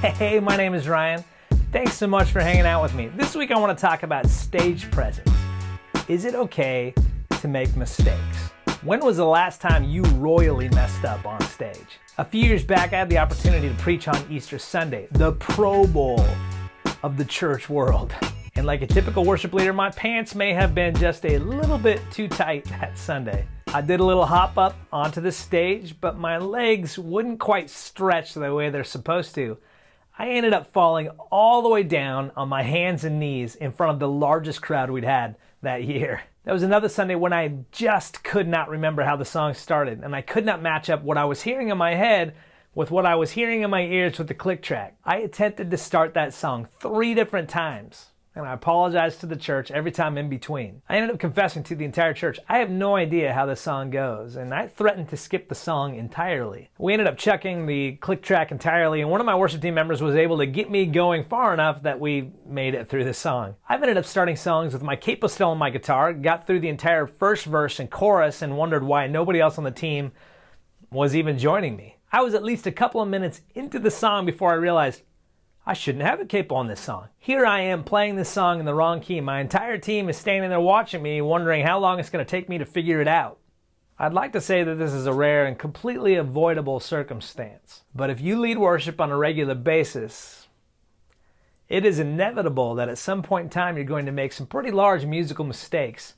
Hey, my name is Ryan. Thanks so much for hanging out with me. This week I want to talk about stage presence. Is it okay to make mistakes? When was the last time you royally messed up on stage? A few years back, I had the opportunity to preach on Easter Sunday, the Pro Bowl of the church world. And like a typical worship leader, my pants may have been just a little bit too tight that Sunday. I did a little hop up onto the stage, but my legs wouldn't quite stretch the way they're supposed to. I ended up falling all the way down on my hands and knees in front of the largest crowd we'd had that year. That was another Sunday when I just could not remember how the song started, and I could not match up what I was hearing in my head with what I was hearing in my ears with the click track. I attempted to start that song 3 different times, and I apologized to the church every time in between. I ended up confessing to the entire church, I have no idea how this song goes, and I threatened to skip the song entirely. We ended up chucking the click track entirely, and one of my worship team members was able to get me going far enough that we made it through the song. I've ended up starting songs with my capo still on my guitar, got through the entire first verse and chorus, and wondered why nobody else on the team was even joining me. I was at least a couple of minutes into the song before I realized, I shouldn't have a capo on this song. Here I am playing this song in the wrong key. My entire team is standing there watching me, wondering how long it's going to take me to figure it out. I'd like to say that this is a rare and completely avoidable circumstance. But if you lead worship on a regular basis, it is inevitable that at some point in time you're going to make some pretty large musical mistakes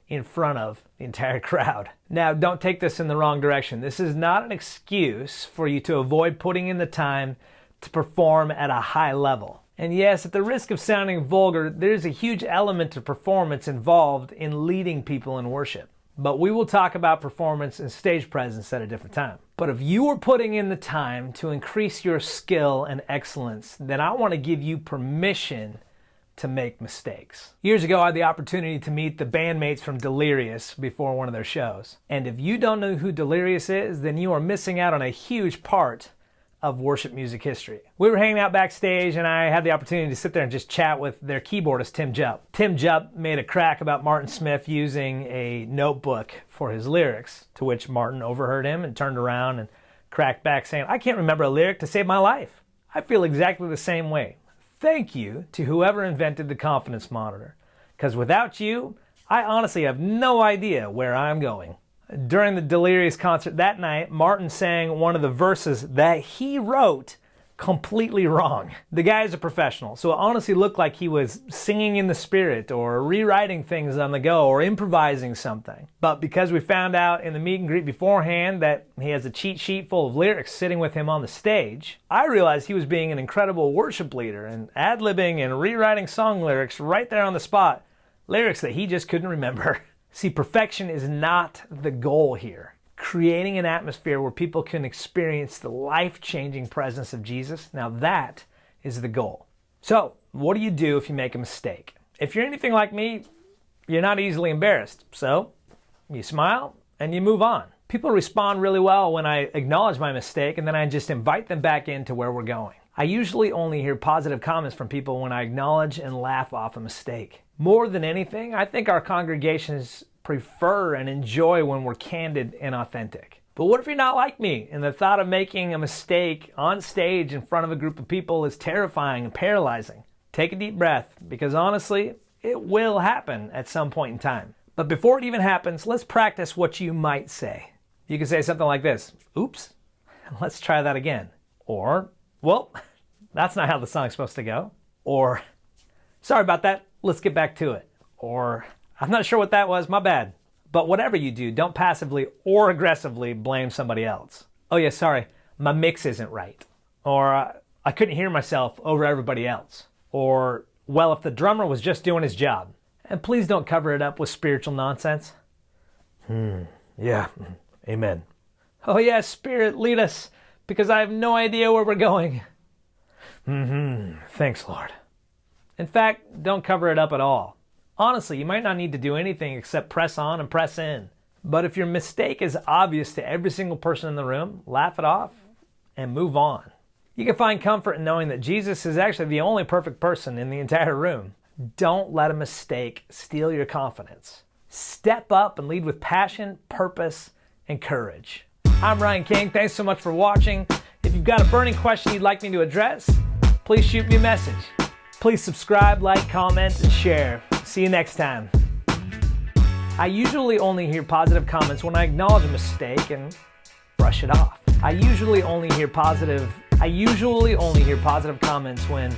in front of the entire crowd. Now, don't take this in the wrong direction. This is not an excuse for you to avoid putting in the time to perform at a high level. And yes, at the risk of sounding vulgar, there's a huge element of performance involved in leading people in worship. But we will talk about performance and stage presence at a different time. But if you are putting in the time to increase your skill and excellence, then I want to give you permission to make mistakes. Years ago, I had the opportunity to meet the bandmates from Delirious before one of their shows. And if you don't know who Delirious is, then you are missing out on a huge part of worship music history. We were hanging out backstage and I had the opportunity to sit there and just chat with their keyboardist, Tim Jupp. Tim Jupp made a crack about Martin Smith using a notebook for his lyrics, to which Martin overheard him and turned around and cracked back saying, I can't remember a lyric to save my life. I feel exactly the same way. Thank you to whoever invented the confidence monitor, because without you, I honestly have no idea where I'm going. During the Delirious concert that night, Martin sang one of the verses that he wrote completely wrong. The guy is a professional, so it honestly looked like he was singing in the spirit or rewriting things on the go or improvising something. But because we found out in the meet and greet beforehand that he has a cheat sheet full of lyrics sitting with him on the stage, I realized he was being an incredible worship leader and ad-libbing and rewriting song lyrics right there on the spot, lyrics that he just couldn't remember. See, perfection is not the goal here. Creating an atmosphere where people can experience the life-changing presence of Jesus, now that is the goal. So, what do you do if you make a mistake? If you're anything like me, you're not easily embarrassed. So, you smile and you move on. People respond really well when I acknowledge my mistake and then I just invite them back into where we're going. I usually only hear positive comments from people when I acknowledge and laugh off a mistake. More than anything, I think our congregations prefer and enjoy when we're candid and authentic. But what if you're not like me and the thought of making a mistake on stage in front of a group of people is terrifying and paralyzing? Take a deep breath, because honestly, it will happen at some point in time. But before it even happens, let's practice what you might say. You can say something like this, oops, let's try that again. Or, well, that's not how the song's supposed to go. Or, sorry about that, let's get back to it. Or, I'm not sure what that was, my bad. But whatever you do, don't passively or aggressively blame somebody else. Oh yeah, sorry, my mix isn't right. Or, I couldn't hear myself over everybody else. Or, well, if the drummer was just doing his job. And please don't cover it up with spiritual nonsense. Yeah, amen. Oh yeah, Spirit, lead us, because I have no idea where we're going. Thanks, Lord. In fact, don't cover it up at all. Honestly, you might not need to do anything except press on and press in. But if your mistake is obvious to every single person in the room, laugh it off and move on. You can find comfort in knowing that Jesus is actually the only perfect person in the entire room. Don't let a mistake steal your confidence. Step up and lead with passion, purpose, and courage. I'm Ryan King. Thanks so much for watching. If you've got a burning question you'd like me to address, please shoot me a message. Please subscribe, like, comment, and share. See you next time. I usually only hear positive comments when I acknowledge a mistake and brush it off. I usually only hear positive comments when